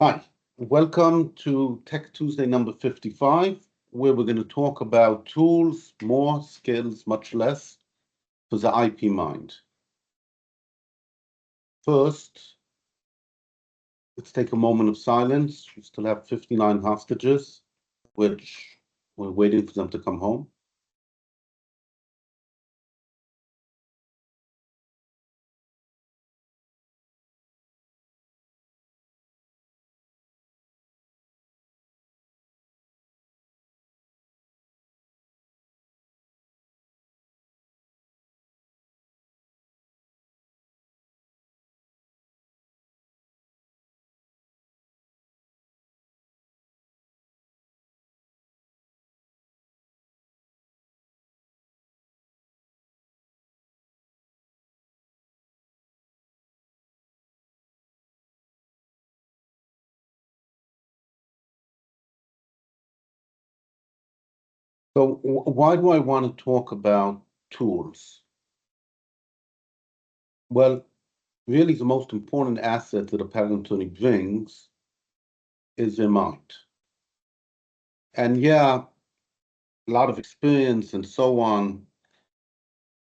Hi, welcome to Tech Tuesday number 55, where we're going to talk about tools, more skills, much less, for the IP mind. First, let's take a moment of silence. We still have 59 hostages, which we're waiting for them to come home. So why do I want to talk about tools? Well, really the most important asset that a patent attorney brings is their mind. And yeah, a lot of experience and so on,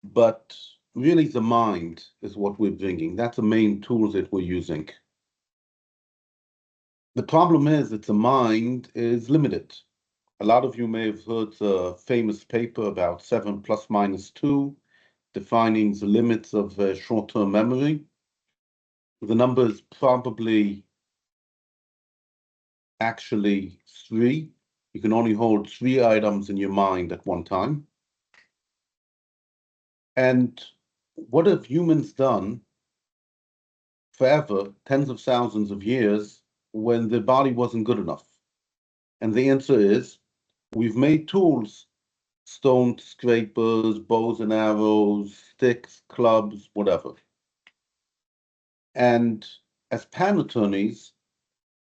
but really the mind is what we're bringing. That's the main tool that we're using. The problem is that the mind is limited. A lot of you may have heard the famous paper about 7 plus minus 2, defining the limits of short-term memory. The number is probably actually 3. You can only hold 3 items in your mind at one time. And what have humans done forever, tens of thousands of years, when the body wasn't good enough? And the answer is we've made tools, stone scrapers, bows and arrows, sticks, clubs, whatever. And as patent attorneys,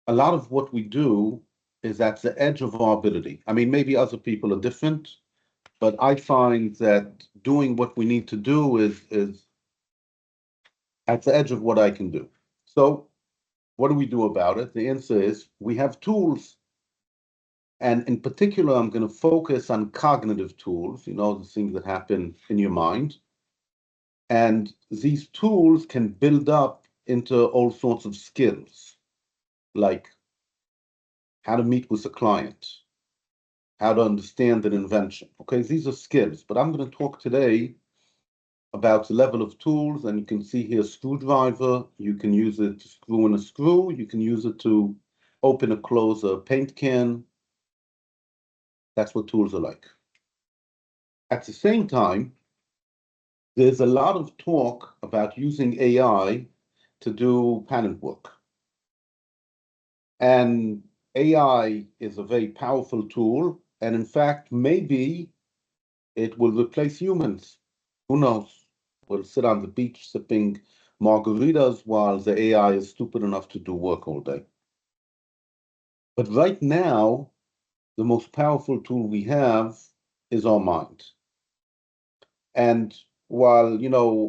a lot of what we do is at the edge of our ability. I mean, maybe other people are different, but I find that doing what we need to do is at the edge of what I can do. So what do we do about it? The answer is we have tools. And in particular, I'm going to focus on cognitive tools, the things that happen in your mind. And these tools can build up into all sorts of skills, like how to meet with a client, how to understand an invention. Okay, these are skills, but I'm going to talk today about the level of tools, and you can see here a screwdriver. You can use it to screw in a screw. You can use it to open or close a paint can. That's what tools are like. At the same time, there's a lot of talk about using AI to do patent work. And AI is a very powerful tool. And in fact, maybe it will replace humans. Who knows? We'll sit on the beach sipping margaritas while the AI is stupid enough to do work all day. But right now, the most powerful tool we have is our mind. And while,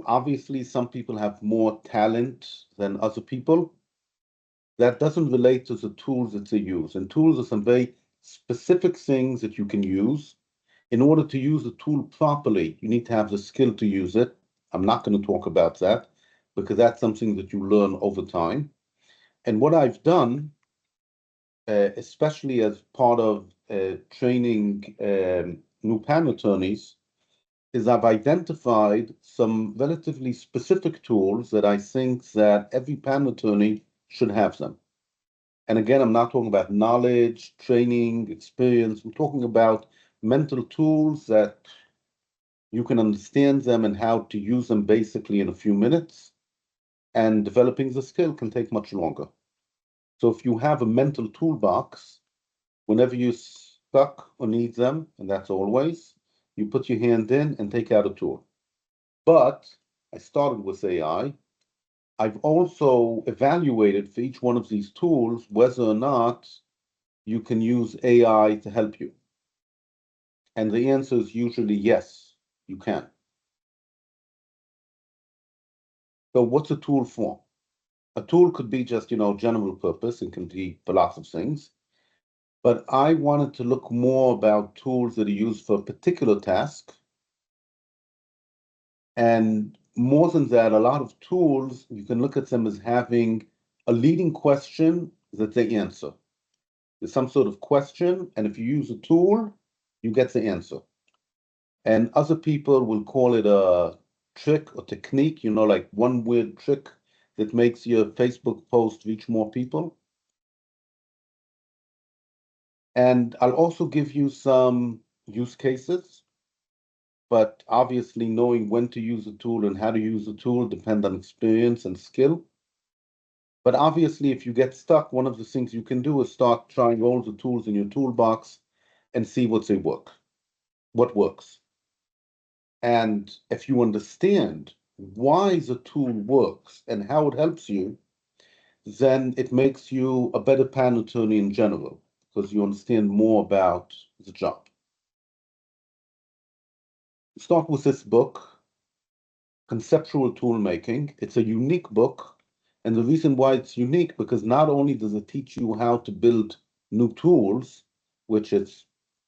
obviously some people have more talent than other people, that doesn't relate to the tools that they use. And tools are some very specific things that you can use. In order to use the tool properly, you need to have the skill to use it. I'm not going to talk about that because that's something that you learn over time. And what I've done, especially as part of training new patent attorneys, is I've identified some relatively specific tools that I think that every patent attorney should have them. And again, I'm not talking about knowledge, training, experience. I'm talking about mental tools that you can understand them and how to use them basically in a few minutes. And developing the skill can take much longer. So if you have a mental toolbox, whenever you're stuck or need them, and that's always, you put your hand in and take out a tool. But I started with AI. I've also evaluated for each one of these tools whether or not you can use AI to help you. And the answer is usually yes, you can. So what's a tool for? A tool could be just, general purpose and can be for lots of things. But I wanted to look more about tools that are used for a particular task. And more than that, a lot of tools, you can look at them as having a leading question that they answer. There's some sort of question, and if you use a tool, you get the answer. And other people will call it a trick or technique, like one weird trick that makes your Facebook post reach more people. And I'll also give you some use cases, but obviously knowing when to use a tool and how to use a tool depend on experience and skill. But obviously, if you get stuck, one of the things you can do is start trying all the tools in your toolbox and see what works. And if you understand why the tool works and how it helps you, then it makes you a better patent attorney in general, because you understand more about the job. Start with this book, Conceptual Toolmaking. It's a unique book. And the reason why it's unique, because not only does it teach you how to build new tools, which it's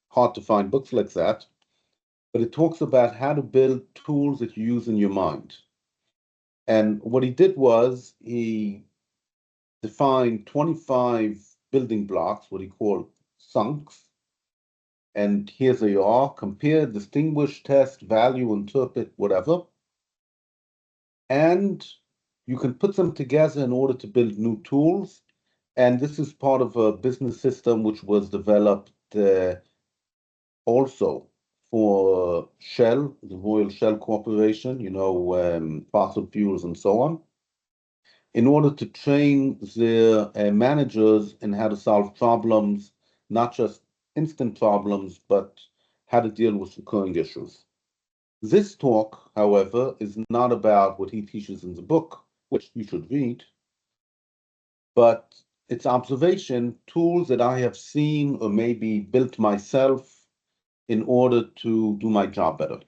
hard to find books like that, but it talks about how to build tools that you use in your mind. And what he did was he defined 25 building blocks, what he called chunks. And here they are: compare, distinguish, test, value, interpret, whatever. And you can put them together in order to build new tools. And this is part of a business system which was developed also for Shell, the Royal Shell Corporation, fossil fuels and so on, in order to train their managers in how to solve problems, not just instant problems, but how to deal with recurring issues. This talk, however, is not about what he teaches in the book, which you should read, but it's observation, tools that I have seen or maybe built myself in order to do my job better.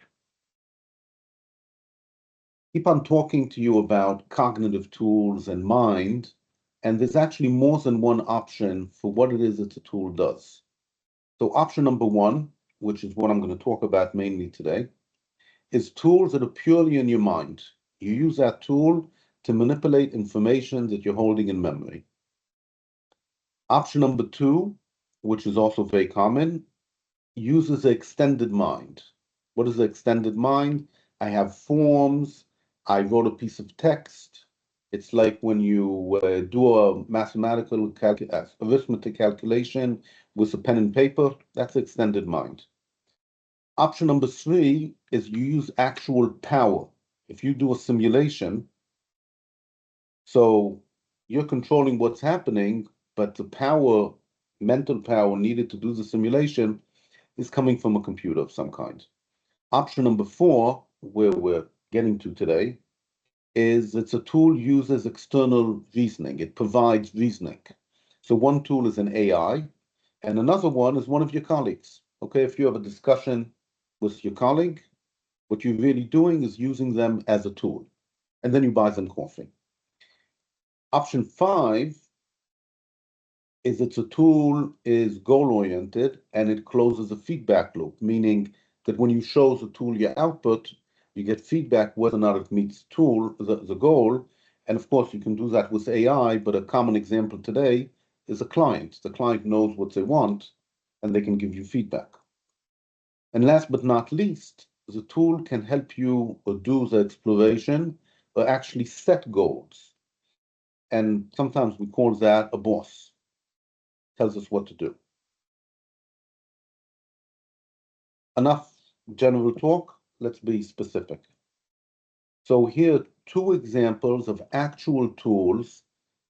Keep on talking to you about cognitive tools and mind, and there's actually more than one option for what it is that the tool does. So option number one, which is what I'm going to talk about mainly today, is tools that are purely in your mind. You use that tool to manipulate information that you're holding in memory. Option number two, which is also very common, uses the extended mind. What is the extended mind? I have forms. I wrote a piece of text. It's like when you do a mathematical arithmetic calculation with a pen and paper. That's extended mind. Option number three is you use actual power. If you do a simulation, so you're controlling what's happening, but the power, mental power needed to do the simulation is coming from a computer of some kind. Option number four, where we're getting to today, is it's a tool uses external reasoning. It provides reasoning. So one tool is an AI, and another one is one of your colleagues. Okay, if you have a discussion with your colleague, what you're really doing is using them as a tool, and then you buy them coffee. Option five is it's a tool is goal-oriented and it closes a feedback loop, meaning that when you show the tool your output, you get feedback whether or not it meets the goal. And of course, you can do that with AI, but a common example today is a client. The client knows what they want and they can give you feedback. And last but not least, the tool can help you do the exploration or actually set goals. And sometimes we call that a boss, tells us what to do. Enough general talk, let's be specific. So here are two examples of actual tools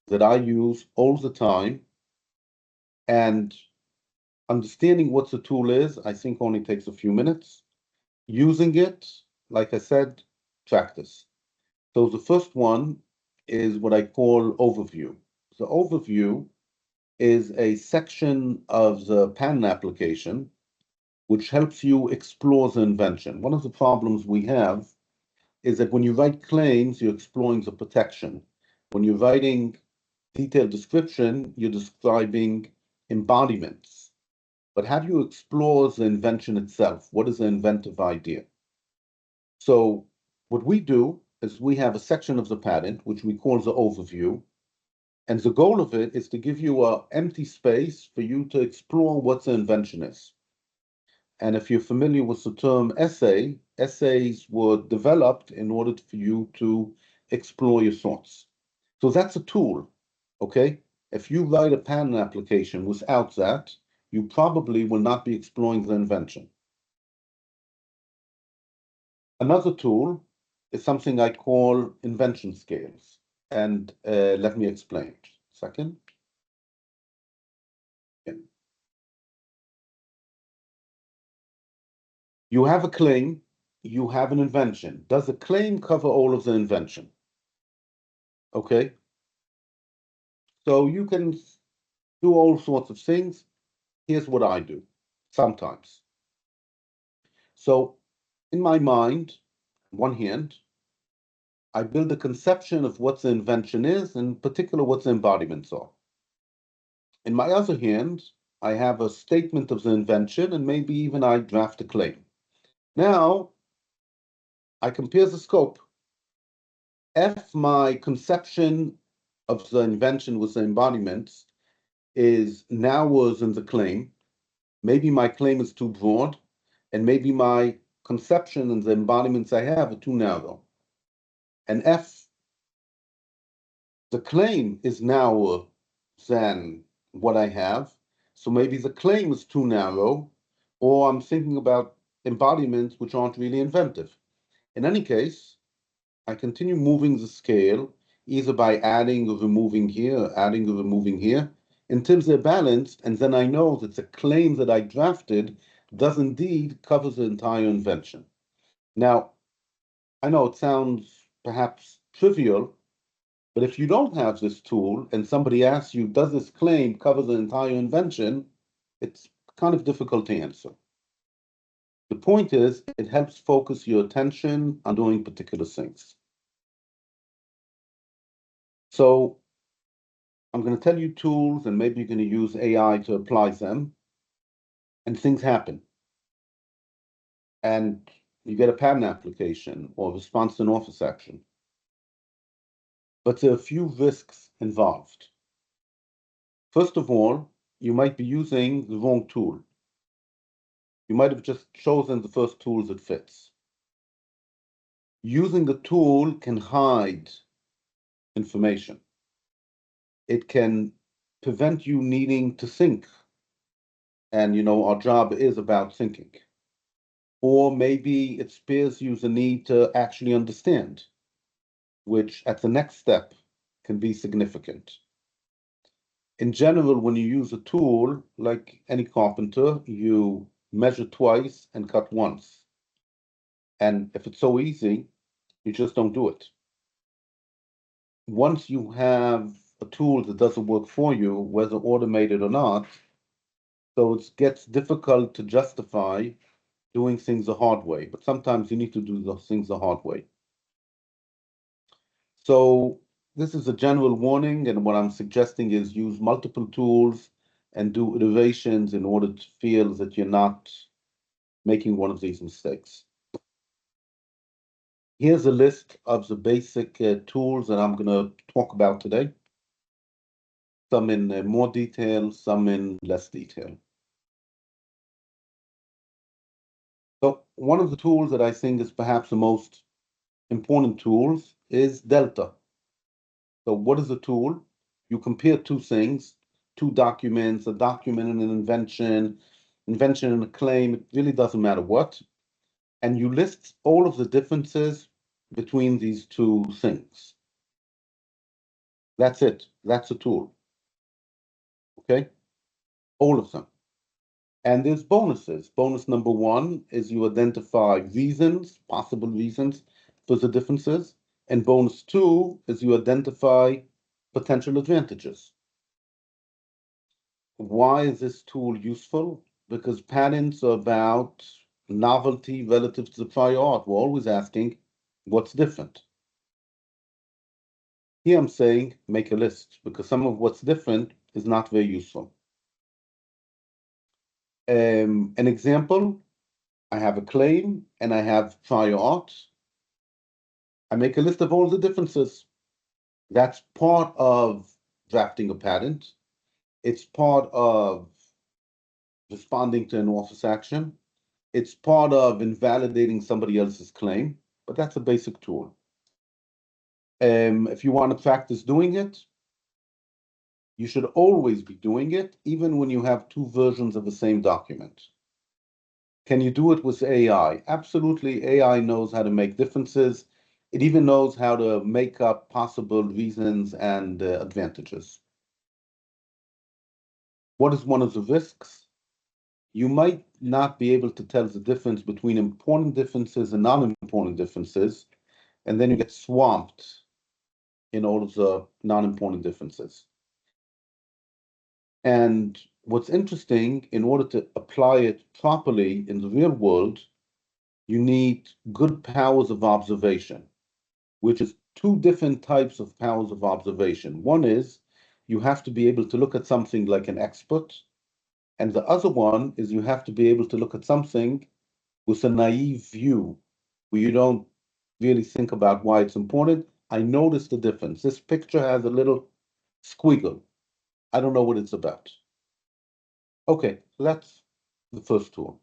that I use all the time. And understanding what the tool is, I think only takes a few minutes. Using it, like I said, practice. So the first one is what I call overview. The overview is a section of the patent application which helps you explore the invention. One of the problems we have is that when you write claims, you're exploring the protection. When you're writing detailed description, you're describing embodiments. But how do you explore the invention itself? What is the inventive idea? So what we do is we have a section of the patent, which we call the overview. And the goal of it is to give you an empty space for you to explore what the invention is. And if you're familiar with the term essay, essays were developed in order for you to explore your thoughts. So that's a tool, okay? If you write a patent application without that, you probably will not be exploring the invention. Another tool is something I call invention scales. And let me explain. Second. Yeah. You have a claim, you have an invention. Does the claim cover all of the invention? Okay. So you can do all sorts of things. Here's what I do sometimes. So in my mind, on one hand, I build a conception of what the invention is, in particular what the embodiments are. In my other hand, I have a statement of the invention, and maybe even I draft a claim. Now, I compare the scope. If my conception of the invention with the embodiments is narrower than the claim, maybe my claim is too broad, and maybe my conception and the embodiments I have are too narrow. And if the claim is narrower than what I have, so maybe the claim is too narrow, or I'm thinking about embodiments which aren't really inventive. In any case, I continue moving the scale either by adding or removing here, adding or removing here, until they're balanced, and then I know that the claim that I drafted does indeed cover the entire invention. Now, I know it sounds perhaps trivial, but if you don't have this tool and somebody asks you, does this claim cover the entire invention? It's kind of difficult to answer. The point is, it helps focus your attention on doing particular things. So I'm going to tell you tools, and maybe you're going to use AI to apply them, and things happen. And you get a patent application or response to an office action. But there are a few risks involved. First of all, you might be using the wrong tool. You might have just chosen the first tool that fits. Using the tool can hide information. It can prevent you needing to think. And, our job is about thinking. Or maybe it spares you the need to actually understand, which at the next step can be significant. In general, when you use a tool, like any carpenter, you measure twice and cut once. And if it's so easy, you just don't do it. Once you have a tool that doesn't work for you, whether automated or not, so it gets difficult to justify doing things the hard way. But sometimes you need to do those things the hard way. So this is a general warning, and what I'm suggesting is use multiple tools and do iterations in order to feel that you're not making one of these mistakes. Here's a list of the basic tools that I'm going to talk about today. Some in more detail, some in less detail. So one of the tools that I think is perhaps the most important tools is Delta. So what is a tool? You compare two things, two documents, a document and an invention, invention and a claim, it really doesn't matter what. And you list all of the differences between these two things. That's it. That's a tool. Okay? All of them. And there's bonuses. Bonus number one is you identify reasons, possible reasons for the differences. And bonus two is you identify potential advantages. Why is this tool useful? Because patents are about novelty relative to the prior art. We're always asking, what's different? Here I'm saying make a list because some of what's different is not very useful. An example, I have a claim and I have prior art. I make a list of all the differences. That's part of drafting a patent. It's part of responding to an office action. It's part of invalidating somebody else's claim, but that's a basic tool. If you want to practice doing it, you should always be doing it, even when you have two versions of the same document. Can you do it with AI? Absolutely. AI knows how to make differences. It even knows how to make up possible reasons and advantages. What is one of the risks? You might not be able to tell the difference between important differences and non-important differences, and then you get swamped in all of the non-important differences. And what's interesting, in order to apply it properly in the real world, you need good powers of observation, which is two different types of powers of observation. One is you have to be able to look at something like an expert, and the other one is you have to be able to look at something with a naive view where you don't really think about why it's important. I noticed the difference. This picture has a little squiggle. I don't know what it's about. Okay, so that's the first tool.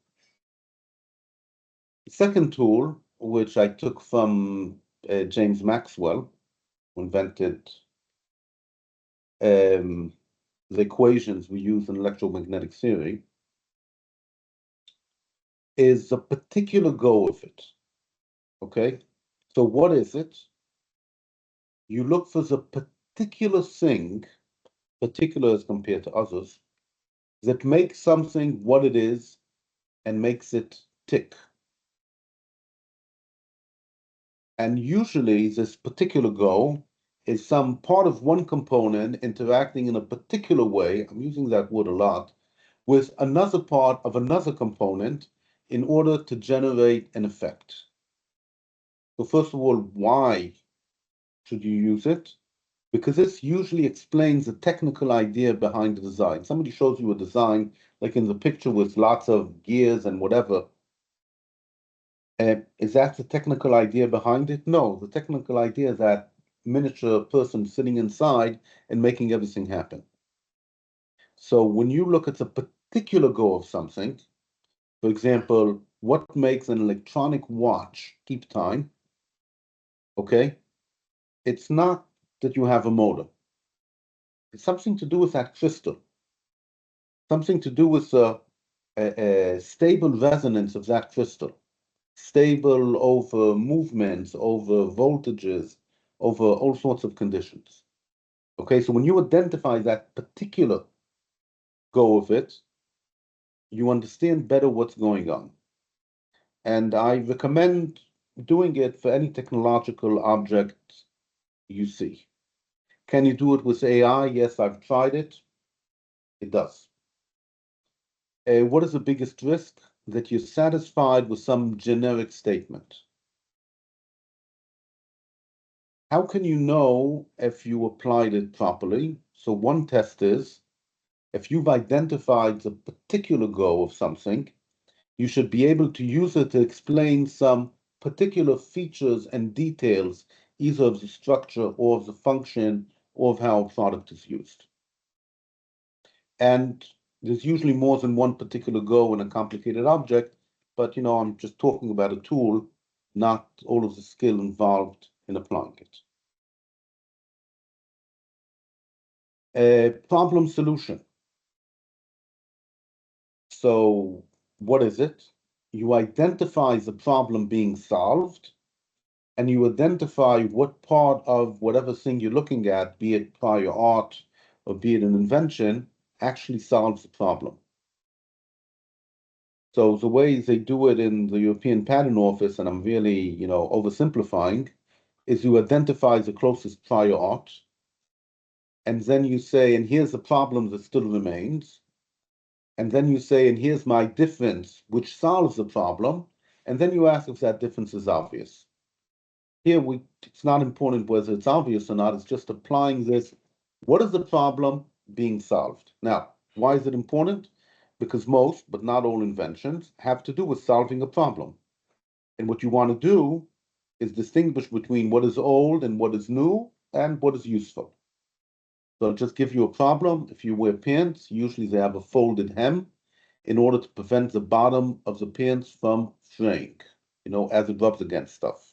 The second tool, which I took from James Maxwell, who invented the equations we use in electromagnetic theory, is a particular go of it. Okay, so what is it? You look for the particular thing, particular as compared to others, that makes something what it is and makes it tick. And usually this particular go is some part of one component interacting in a particular way, I'm using that word a lot, with another part of another component in order to generate an effect. So first of all, why should you use it? Because this usually explains the technical idea behind the design. Somebody shows you a design, like in the picture with lots of gears and whatever. Is that the technical idea behind it? No, the technical idea is that miniature person sitting inside and making everything happen. So when you look at the particular goal of something, for example, what makes an electronic watch keep time? Okay, it's not that you have a motor. It's something to do with that crystal, something to do with a stable resonance of that crystal, stable over movements, over voltages, over all sorts of conditions. Okay, so when you identify that particular goal of it, you understand better what's going on. And I recommend doing it for any technological object you see. Can you do it with AI? Yes, I've tried it. It does. What is the biggest risk? That you're satisfied with some generic statement. How can you know if you applied it properly? So one test is, if you've identified the particular goal of something, you should be able to use it to explain some particular features and details, either of the structure or of the function or of how a product is used. And there's usually more than one particular goal in a complicated object, but I'm just talking about a tool, not all of the skill involved in applying it. Problem solution. So what is it? You identify the problem being solved, and you identify what part of whatever thing you're looking at, be it prior art or be it an invention, actually solves the problem. So the way they do it in the European Patent Office, and I'm really, oversimplifying, is you identify the closest prior art, and then you say, and here's the problem that still remains, and then you say, and here's my difference, which solves the problem, and then you ask if that difference is obvious. here it's not important whether it's obvious or not, it's just applying this. What is the problem being solved? Now, why is it important? Because most, but not all inventions have to do with solving a problem. And what you want to do is distinguish between what is old and what is new and what is useful. So I'll just give you a problem. If you wear pants, usually they have a folded hem in order to prevent the bottom of the pants from fraying, as it rubs against stuff.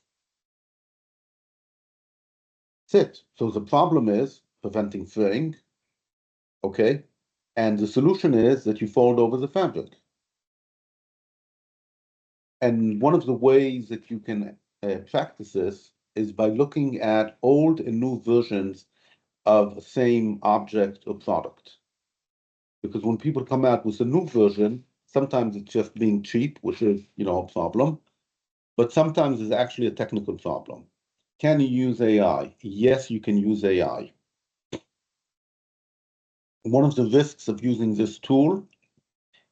That's it. So the problem is preventing fraying, okay? And the solution is that you fold over the fabric. And one of the ways that you can practice this is by looking at old and new versions of the same object or product. Because when people come out with a new version, sometimes it's just being cheap, which is, a problem. But sometimes it's actually a technical problem. Can you use AI? Yes, you can use AI. One of the risks of using this tool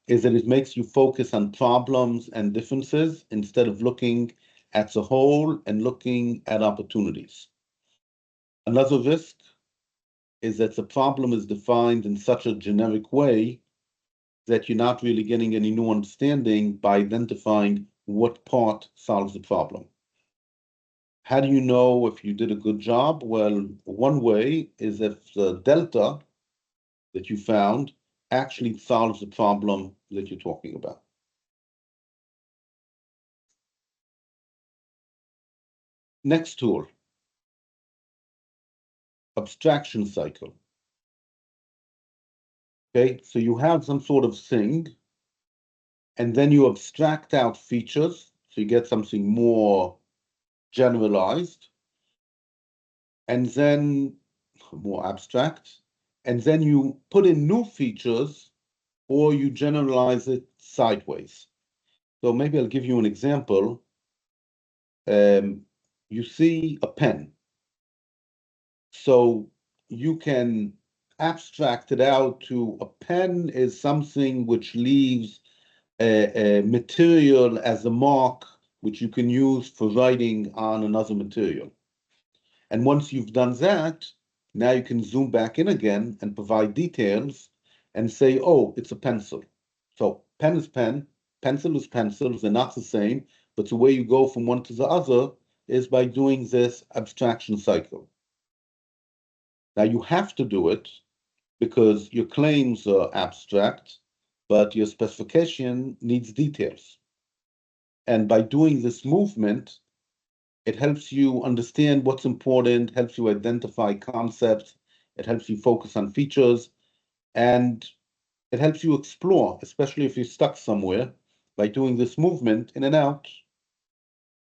is that it makes you focus on problems and differences instead of looking at the whole and looking at opportunities. Another risk is that the problem is defined in such a generic way that you're not really getting any new understanding by identifying what part solves the problem. How do you know if you did a good job? Well, one way is if the delta that you found actually solves the problem that you're talking about. Next tool, abstraction cycle. Okay, so you have some sort of thing, and then you abstract out features, so you get something more generalized, and then more abstract, and then you put in new features or you generalize it sideways. So maybe I'll give you an example. You see a pen. So you can abstract it out to a pen is something which leaves a material as a mark which you can use for writing on another material. And once you've done that, now you can zoom back in again and provide details and say, oh, it's a pencil. So pen is pen, pencil is pencil, they're not the same, but the way you go from one to the other is by doing this abstraction cycle. Now you have to do it because your claims are abstract, but your specification needs details. And by doing this movement, it helps you understand what's important, helps you identify concepts, it helps you focus on features, and it helps you explore, especially if you're stuck somewhere. By doing this movement in and out,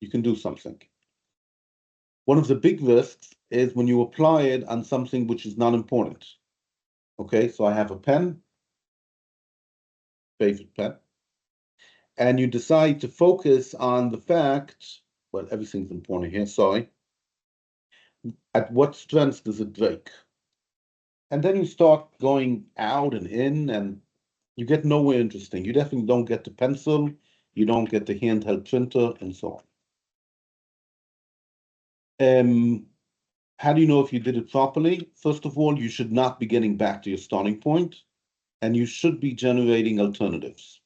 you can do something. One of the big risks is when you apply it on something which is not important. Okay, so I have a pen, favorite pen, and you decide to focus on the fact, well, everything's important here, sorry, at what strength does it break? And then you start going out and in, and you get nowhere interesting. You definitely don't get the pencil, you don't get the handheld printer, and so on. How do you know if you did it properly? First of all, you should not be getting back to your starting point, and you should be generating alternatives.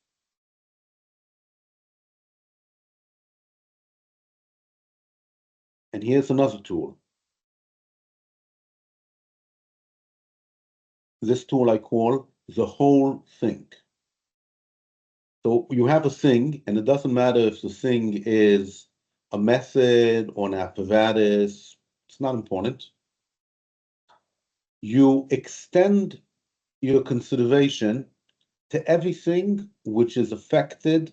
And here's another tool. This tool I call the whole thing. So you have a thing, and it doesn't matter if the thing is a method or an apparatus, it's not important. You extend your consideration to everything which is affected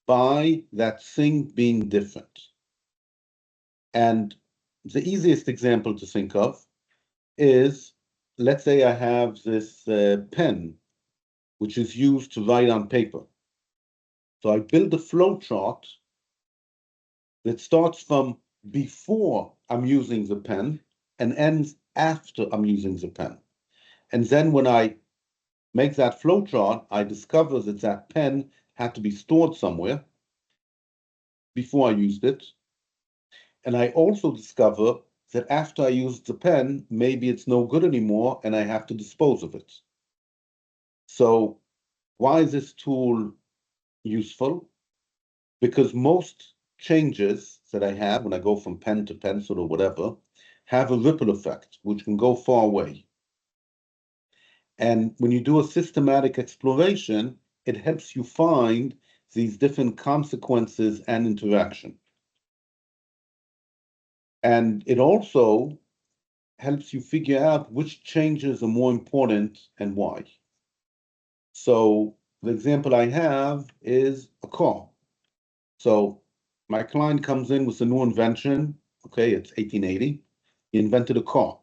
by that thing being different. And the easiest example to think of is, let's say I have this pen, which is used to write on paper. So I build a flow chart that starts from before I'm using the pen and ends after I'm using the pen. And then when I make that flow chart, I discover that that pen had to be stored somewhere before I used it. And I also discover that after I use the pen, maybe it's no good anymore and I have to dispose of it. So why is this tool useful? Because most changes that I have when I go from pen to pencil or whatever have a ripple effect, which can go far away. And when you do a systematic exploration, it helps you find these different consequences and interaction. And it also helps you figure out which changes are more important and why. So the example I have is a car. So my client comes in with a new invention. Okay, it's 1880. He invented a car.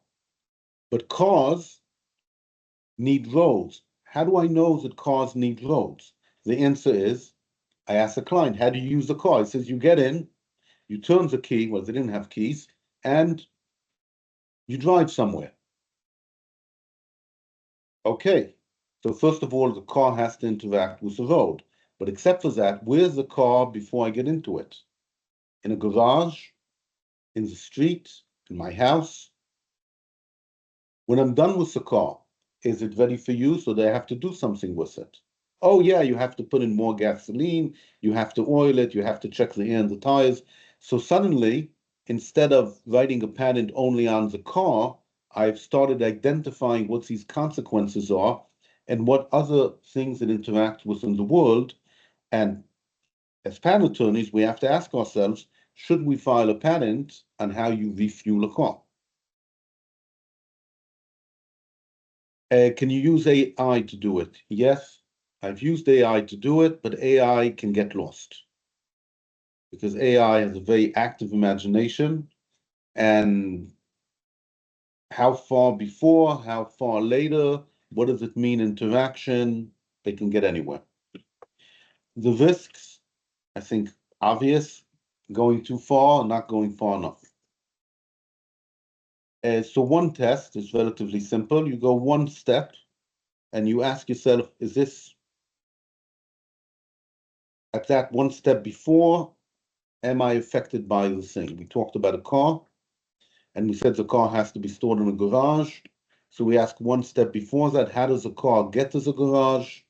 But cars need roads. How do I know that cars need roads? The answer is, I ask the client, how do you use the car? He says, you get in, you turn the key, well, they didn't have keys, and you drive somewhere. Okay, so first of all, the car has to interact with the road. But except for that, where's the car before I get into it? In a garage, in the street, in my house? When I'm done with the car, is it ready for use or do I have to do something with it? Oh yeah, you have to put in more gasoline, you have to oil it, you have to check the air and the tires. So suddenly, instead of writing a patent only on the car, I've started identifying what these consequences are and what other things that interact within the world. And as patent attorneys, we have to ask ourselves, should we file a patent on how you refuel a car? Can you use AI to do it? Yes, I've used AI to do it, but AI can get lost because AI has a very active imagination, and how far before, how far later, what does it mean interaction? They can get anywhere. The risks, I think, obvious, going too far, not going far enough. So one test is relatively simple. You go one step and you ask yourself, is this at that one step before, am I affected by the thing? We talked about a car, and we said the car has to be stored in a garage. So we ask one step before that, how does the car get to the garage?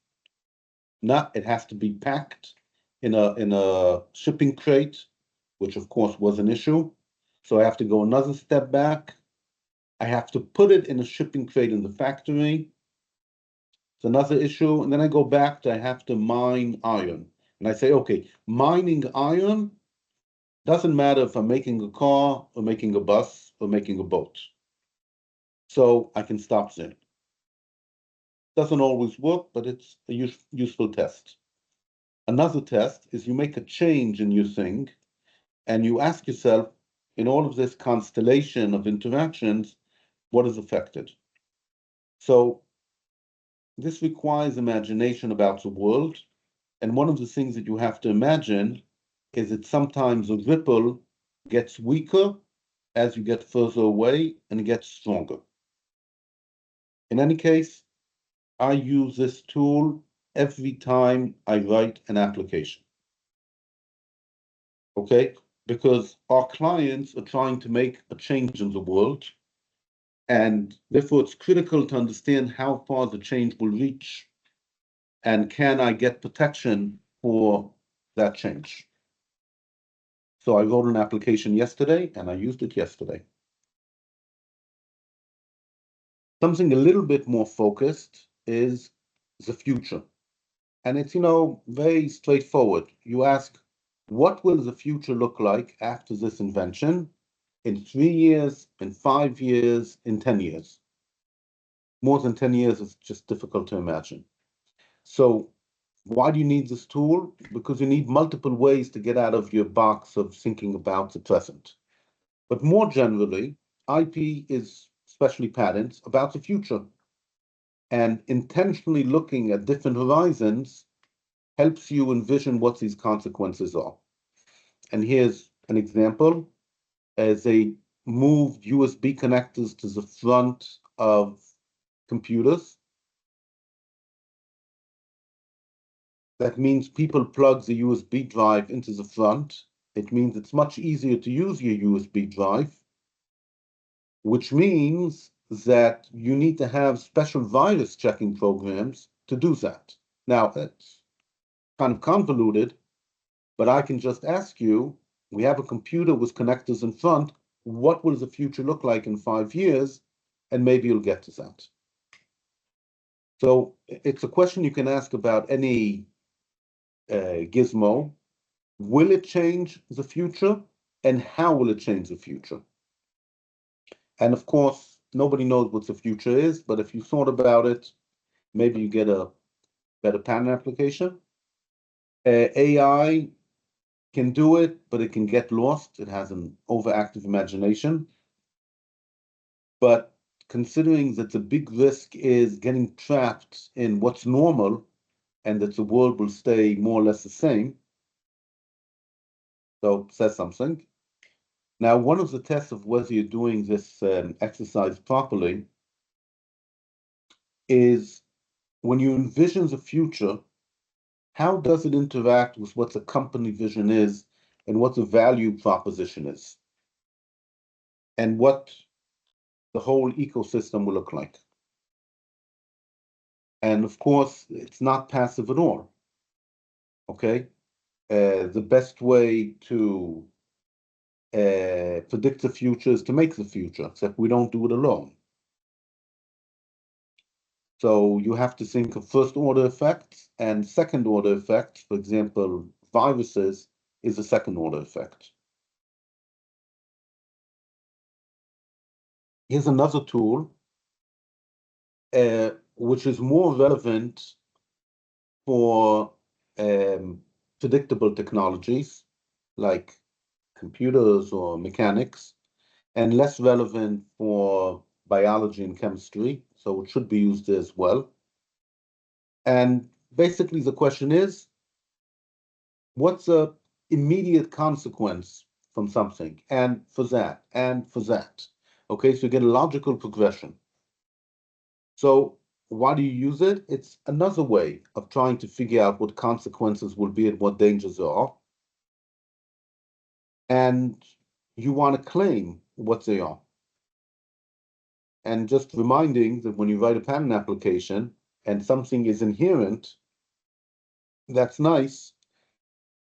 Not, it has to be packed in a shipping crate, which of course was an issue. So I have to go another step back. I have to put it in a shipping crate in the factory. It's another issue. And then I go back to I have to mine iron. And I say, okay, mining iron doesn't matter if I'm making a car or making a bus or making a boat. So I can stop there. Doesn't always work, but it's a useful test. Another test is you make a change in your thing and you ask yourself, in all of this constellation of interactions, what is affected? So this requires imagination about the world. And one of the things that you have to imagine is that sometimes a ripple gets weaker as you get further away and gets stronger. In any case, I use this tool every time I write an application. Okay? Because our clients are trying to make a change in the world. And therefore, it's critical to understand how far the change will reach and can I get protection for that change. So I wrote an application yesterday and I used it yesterday. Something a little bit more focused is the future. And it's, very straightforward. You ask, what will the future look like after this invention in 3 years, in 5 years, in 10 years? More than 10 years is just difficult to imagine. So why do you need this tool? Because you need multiple ways to get out of your box of thinking about the present. But more generally, IP is, especially patents, about the future. And intentionally looking at different horizons helps you envision what these consequences are. And here's an example. As they moved USB connectors to the front of computers, that means people plug the USB drive into the front. It means it's much easier to use your USB drive, which means that you need to have special virus checking programs to do that. Now, it's kind of convoluted, but I can just ask you, we have a computer with connectors in front, what will the future look like in 5 years? And maybe you'll get to that. So it's a question you can ask about any gizmo. Will it change the future? And how will it change the future? And of course, nobody knows what the future is, but if you thought about it, maybe you get a better pattern application. AI can do it, but it can get lost. It has an overactive imagination. But considering that the big risk is getting trapped in what's normal and that the world will stay more or less the same, so says something. Now, one of the tests of whether you're doing this exercise properly is when you envision the future, how does it interact with what the company vision is and what the value proposition is and what the whole ecosystem will look like? And of course, it's not passive at all, okay? The best way to predict the future is to make the future, except we don't do it alone. So you have to think of first order effects and second order effects. For example, viruses is a second order effect. Here's another tool which is more relevant for predictable technologies like computers or mechanics, and less relevant for biology and chemistry, so it should be used as well. And basically the question is, what's the immediate consequence from something, and for that, and for that? Okay, so you get a logical progression. So why do you use it? It's another way of trying to figure out what consequences will be and what dangers there are. And you want to claim what they are. And just reminding that when you write a patent application and something is inherent, that's nice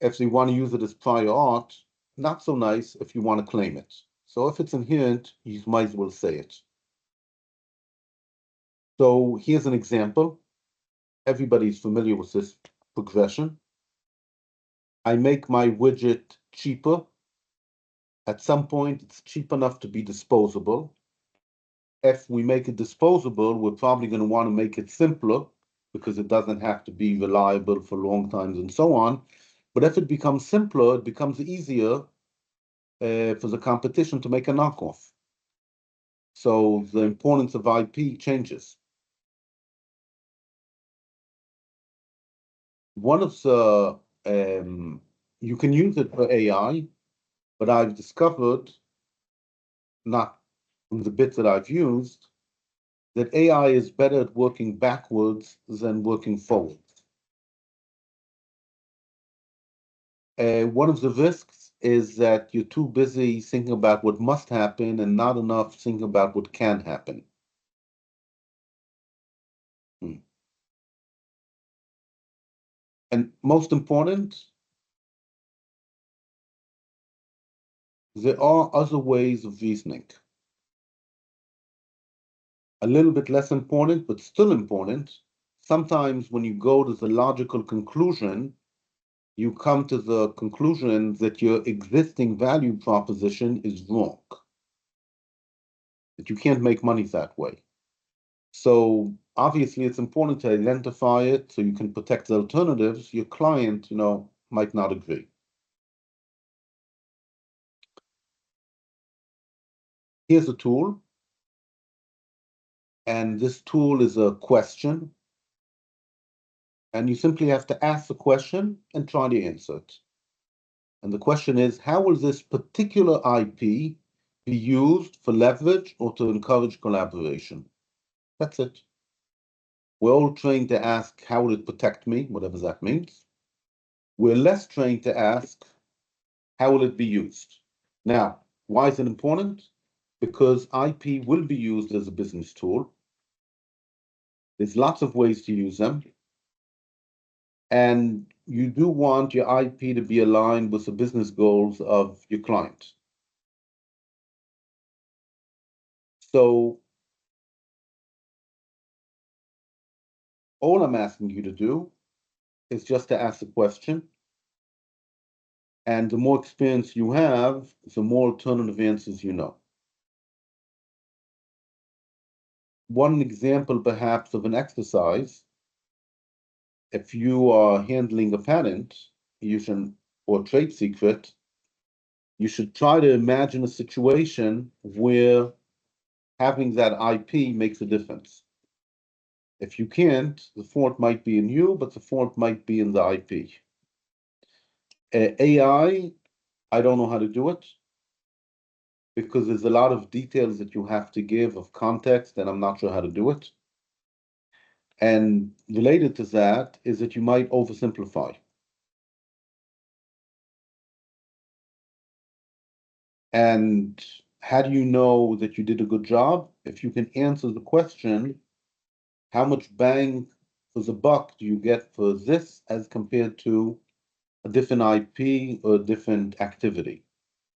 if you want to use it as prior art, not so nice if you want to claim it. So if it's inherent, you might as well say it. So here's an example. Everybody's familiar with this progression. I make my widget cheaper. At some point, it's cheap enough to be disposable. If we make it disposable, we're probably going to want to make it simpler because it doesn't have to be reliable for long times and so on. But if it becomes simpler, it becomes easier for the competition to make a knockoff. So the importance of IP changes. One of the, you can use it for AI, but I've discovered, not from the bits that I've used, that AI is better at working backwards than working forwards. One of the risks is that you're too busy thinking about what must happen and not enough thinking about what can happen. And most important, there are other ways of reasoning. A little bit less important, but still important. Sometimes when you go to the logical conclusion, you come to the conclusion that your existing value proposition is wrong, that you can't make money that way. So obviously it's important to identify it so you can protect the alternatives. Your client, might not agree. Here's a tool, and this tool is a question, and you simply have to ask the question and try to answer it. And the question is, how will this particular IP be used for leverage or to encourage collaboration? That's it. We're all trained to ask, how will it protect me, whatever that means. We're less trained to ask, How will it be used? Now, why is it important? Because IP will be used as a business tool. There's lots of ways to use them. And you do want your IP to be aligned with the business goals of your client. So all I'm asking you to do is just to ask the question. And the more experience you have, the more alternative answers you know. One example, perhaps, of an exercise, if you are handling a patent, or trade secret, you should try to imagine a situation where having that IP makes a difference. If you can't, the fault might be in you, but the fault might be in the IP. I don't know how to do it because there's a lot of details that you have to give of context, and I'm not sure how to do it. And related to that is that you might oversimplify. And how do you know that you did a good job? If you can answer the question, how much bang for the buck do you get for this as compared to a different IP or a different activity?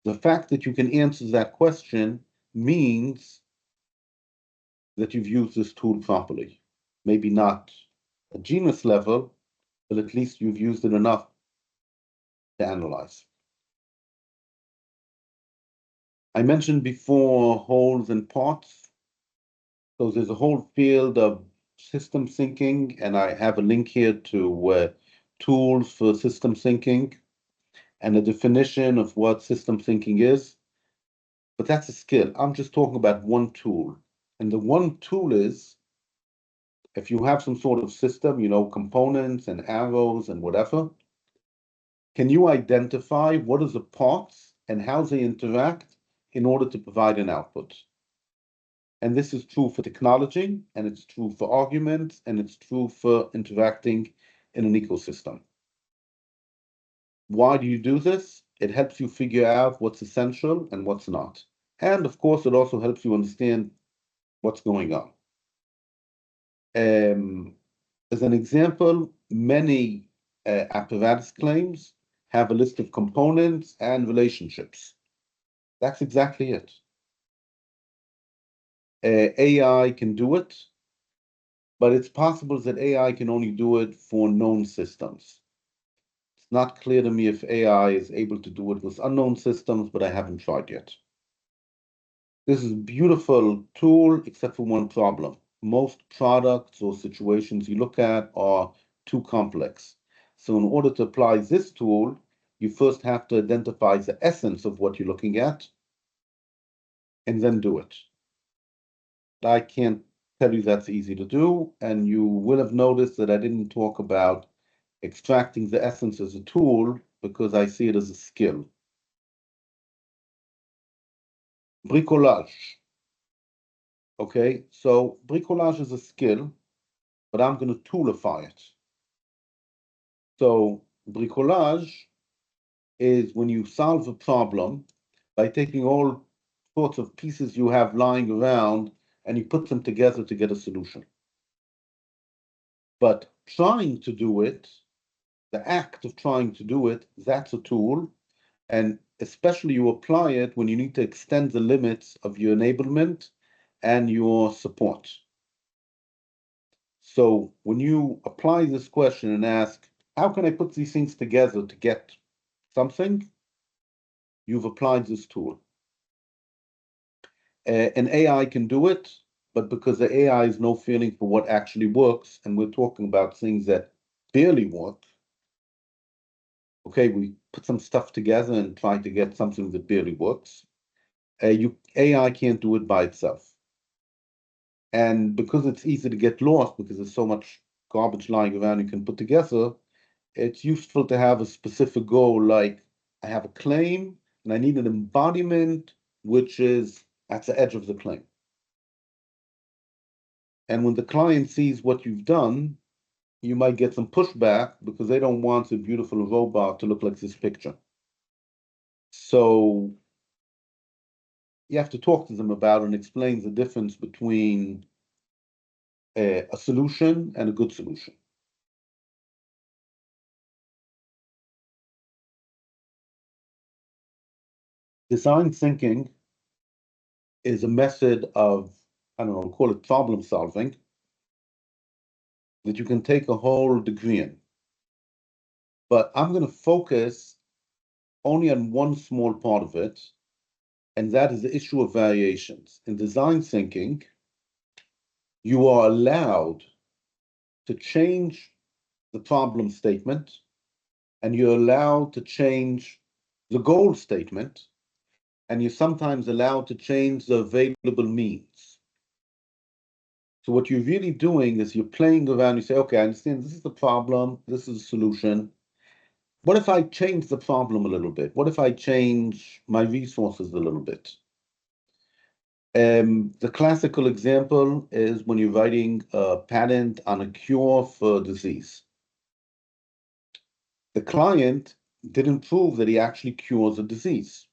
The fact that you can answer that question means that you've used this tool properly. Maybe not a genius level, but at least you've used it enough to analyze. I mentioned before wholes and parts. So there's a whole field of system thinking, and I have a link here to tools for system thinking and a definition of what system thinking is. But that's a skill. I'm just talking about one tool. And the one tool is if you have some sort of system, components and arrows and whatever, can you identify what are the parts and how they interact in order to provide an output? And this is true for technology, and it's true for arguments, and it's true for interacting in an ecosystem. Why do you do this? It helps you figure out what's essential and what's not. And of course, it also helps you understand what's going on. As an example, many apparatus claims have a list of components and relationships. That's exactly it. AI can do it, but it's possible that AI can only do it for known systems. It's not clear to me if AI is able to do it with unknown systems, but I haven't tried yet. This is a beautiful tool, except for one problem. Most products or situations you look at are too complex. So in order to apply this tool, you first have to identify the essence of what you're looking at and then do it. I can't tell you that's easy to do, and you will have noticed that I didn't talk about extracting the essence as a tool because I see it as a skill. Bricolage. Okay, so bricolage is a skill, but I'm going to toolify it. So bricolage is when you solve a problem by taking all sorts of pieces you have lying around and you put them together to get a solution. But trying to do it, the act of trying to do it, that's a tool. And especially you apply it when you need to extend the limits of your enablement and your support. So when you apply this question and ask, how can I put these things together to get something? You've applied this tool. An AI can do it, but because the AI has no feeling for what actually works, and we're talking about things that barely work, okay, we put some stuff together and try to get something that barely works. AI can't do it by itself. And because it's easy to get lost, because there's so much garbage lying around you can put together, it's useful to have a specific goal, like I have a claim and I need an embodiment, which is at the edge of the claim. And when the client sees what you've done, you might get some pushback because they don't want a beautiful robot to look like this picture. So you have to talk to them about and explain the difference between a solution and a good solution. Design thinking is a method of, I don't know, call it problem solving, that you can take a whole degree in. But I'm going to focus only on one small part of it, and that is the issue of variations. In design thinking, you are allowed to change the problem statement, and you're allowed to change the goal statement, and you're sometimes allowed to change the available means. So what you're really doing is you're playing around. You say, okay, I understand this is the problem, this is the solution. What if I change the problem a little bit? What if I change my resources a little bit? The classical example is when you're writing a patent on a cure for disease. The client didn't prove that he actually cures a disease.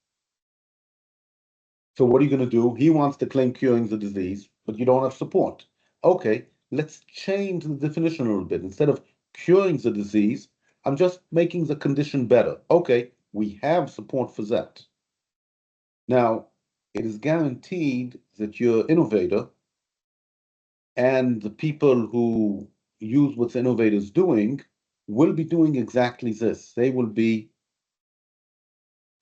So what are you going to do? He wants to claim curing the disease, but you don't have support. Okay, let's change the definition a little bit. Instead of curing the disease, I'm just making the condition better. Okay, we have support for that. Now, it is guaranteed that your innovator and the people who use what the innovator is doing will be doing exactly this. They will be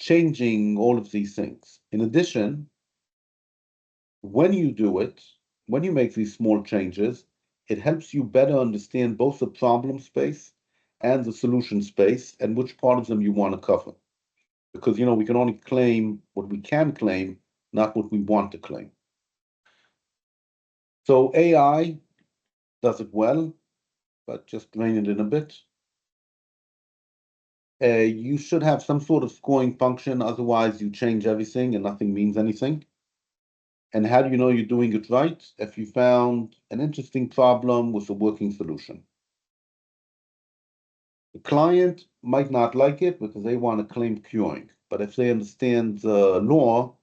changing all of these things. In addition, when you do it, when you make these small changes, it helps you better understand both the problem space and the solution space and which part of them you want to cover. Because, we can only claim what we can claim, not what we want to claim. So AI does it well, but just rein it in a bit. You should have some sort of scoring function, otherwise you change everything and nothing means anything. And how do you know you're doing it right? If you found an interesting problem with a working solution. The client might not like it because they want to claim curing, but if they understand the law,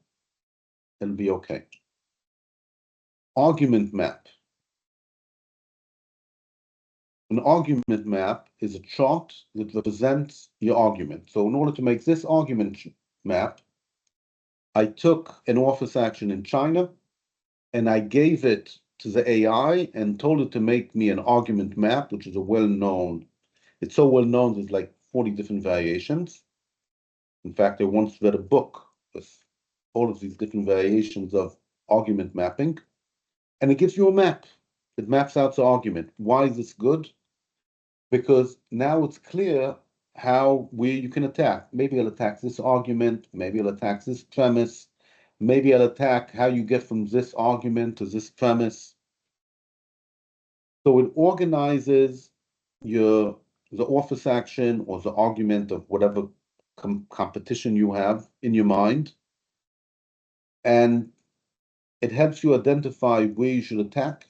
it'll be okay. Argument map. An argument map is a chart that represents your argument. So in order to make this argument map, I took an office action in China and I gave it to the AI and told it to make me an argument map, which is it's so well known, there's like 40 different variations. In fact, I once read a book with all of these different variations of argument mapping, and it gives you a map. It maps out the argument. Why is this good? Because now it's clear where you can attack. Maybe I'll attack this argument, maybe I'll attack this premise, maybe I'll attack how you get from this argument to this premise. So it organizes the office action or the argument of whatever competition you have in your mind, and it helps you identify where you should attack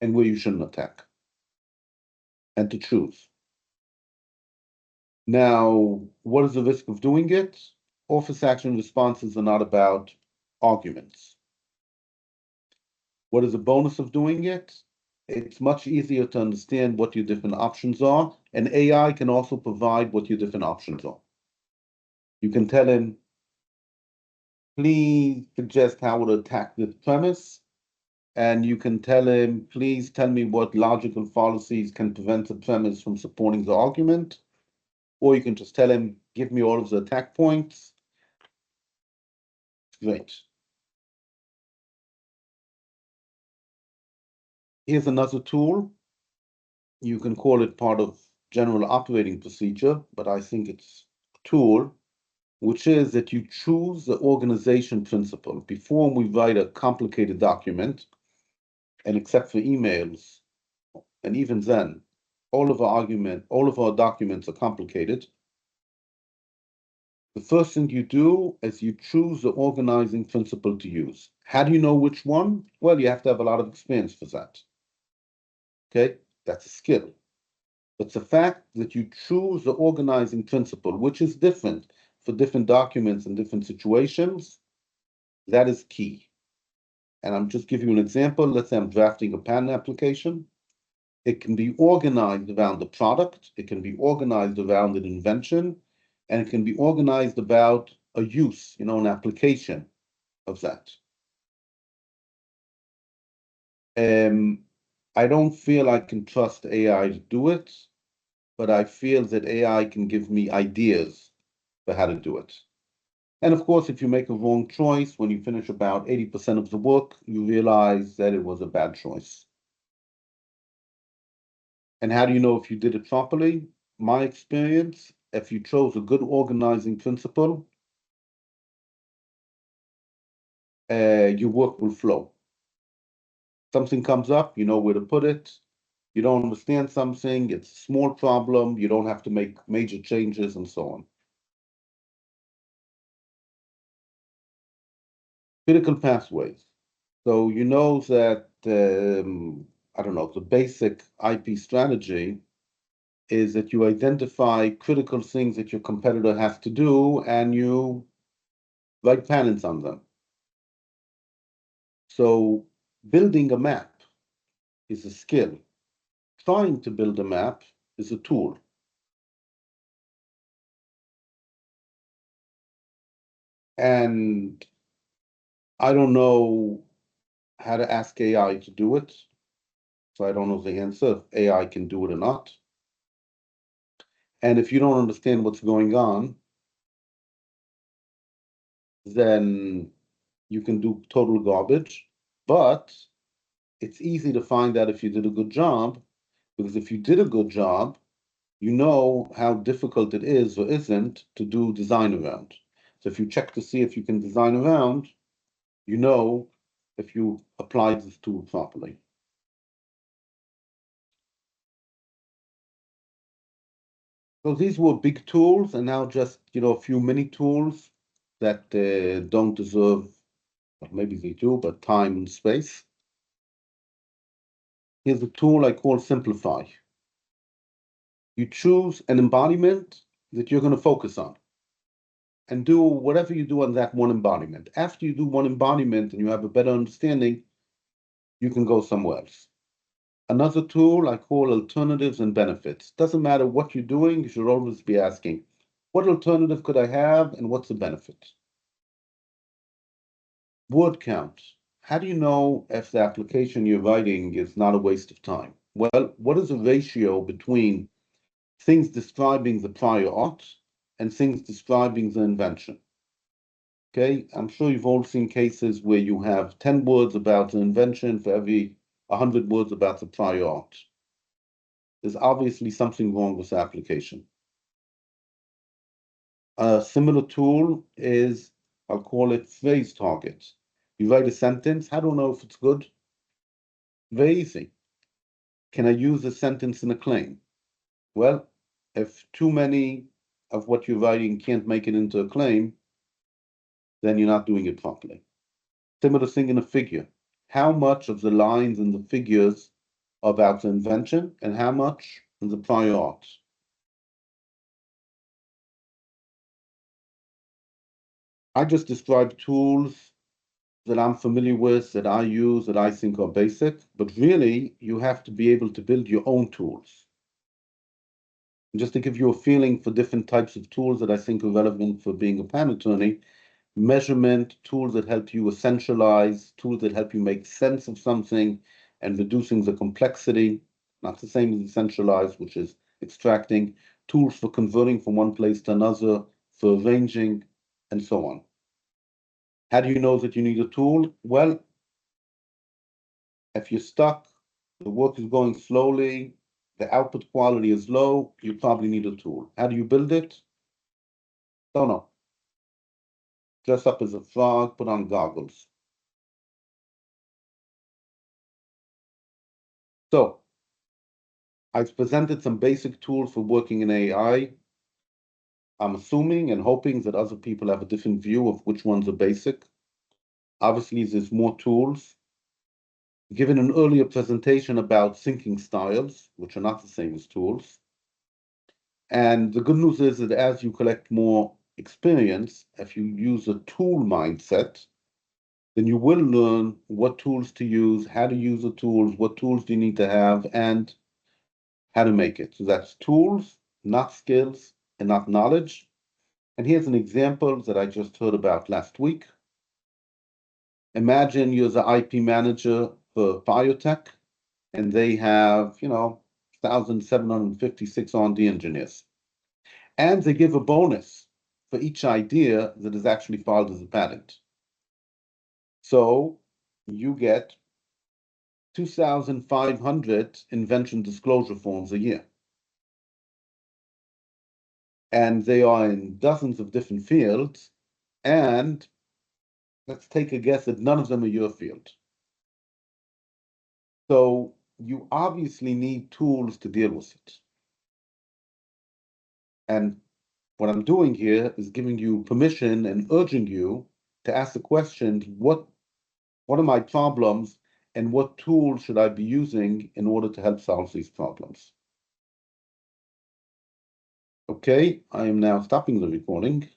and where you shouldn't attack, and to choose. Now, what is the risk of doing it? Office action responses are not about arguments. What is the bonus of doing it? It's much easier to understand what your different options are, and AI can also provide what your different options are. You can tell him, please suggest how to attack this premise, and you can tell him, please tell me what logical fallacies can prevent the premise from supporting the argument, or you can just tell him, give me all of the attack points. Great. Here's another tool. You can call it part of general operating procedure, but I think it's a tool, which is that you choose the organization principle. Before we write a complicated document, and except for emails, and even then, all of our documents are complicated. The first thing you do is you choose the organizing principle to use. How do you know which one? Well, you have to have a lot of experience for that. Okay, that's a skill. But the fact that you choose the organizing principle, which is different for different documents and different situations, that is key. And I'm just giving you an example. Let's say I'm drafting a patent application. It can be organized around the product, it can be organized around an invention, and it can be organized about a use, an application of that. I don't feel I can trust AI to do it, but I feel that AI can give me ideas for how to do it. And of course, if you make a wrong choice, when you finish about 80% of the work, you realize that it was a bad choice. And how do you know if you did it properly? My experience, if you chose a good organizing principle, your work will flow. Something comes up, you know where to put it. You don't understand something, it's a small problem, you don't have to make major changes and so on. Critical pathways. So you know that, I don't know, the basic IP strategy is that you identify critical things that your competitor has to do and you write patents on them. So building a map is a skill. Trying to build a map is a tool. And I don't know how to ask AI to do it. So I don't know the answer if AI can do it or not. And if you don't understand what's going on, then you can do total garbage. But it's easy to find out if you did a good job, because if you did a good job, you know how difficult it is or isn't to do design around. So if you check to see if you can design around, you know if you applied this tool properly. So these were big tools, and now just a few mini tools that don't deserve, well, maybe they do, but time and space. Here's a tool I call Simplify. You choose an embodiment that you're going to focus on and do whatever you do on that one embodiment. After you do one embodiment and you have a better understanding, you can go somewhere else. Another tool I call alternatives and benefits. Doesn't matter what you're doing, you should always be asking, what alternative could I have and what's the benefit? Word count. How do you know if the application you're writing is not a waste of time? Well, what is the ratio between things describing the prior art and things describing the invention? Okay, I'm sure you've all seen cases where you have 10 words about the invention for every 100 words about the prior art. There's obviously something wrong with the application. A similar tool is, I'll call it phrase target. You write a sentence, how do I know if it's good? Very easy. Can I use a sentence in a claim? Well, if too many of what you're writing can't make it into a claim, then you're not doing it properly. Similar thing in a figure. How much of the lines in the figures are about the invention and how much in the prior art? I just described tools that I'm familiar with, that I use, that I think are basic, but really you have to be able to build your own tools. And just to give you a feeling for different types of tools that I think are relevant for being a patent attorney, measurement, tools that help you essentialize, tools that help you make sense of something and reducing the complexity, not the same as essentialize, which is extracting, tools for converting from one place to another, for arranging, and so on. How do you know that you need a tool? Well, if you're stuck, the work is going slowly, the output quality is low, you probably need a tool. How do you build it? Don't know. Dress up as a frog, put on goggles. So, I've presented some basic tools for working in AI. I'm assuming and hoping that other people have a different view of which ones are basic. Obviously, there's more tools. Given an earlier presentation about thinking styles, which are not the same as tools. And the good news is that as you collect more experience, if you use a tool mindset, then you will learn what tools to use, how to use the tools, what tools do you need to have, and how to make it. So that's tools, not skills, and not knowledge. And here's an example that I just heard about last week. Imagine you're the IP manager for biotech, and they have, 1,756 R&D engineers. And they give a bonus for each idea that is actually filed as a patent. So you get 2,500 invention disclosure forms a year. And they are in dozens of different fields. And let's take a guess that none of them are your field. So you obviously need tools to deal with it. And what I'm doing here is giving you permission and urging you to ask the question, what are my problems and what tools should I be using in order to help solve these problems? Okay, I am now stopping the recording.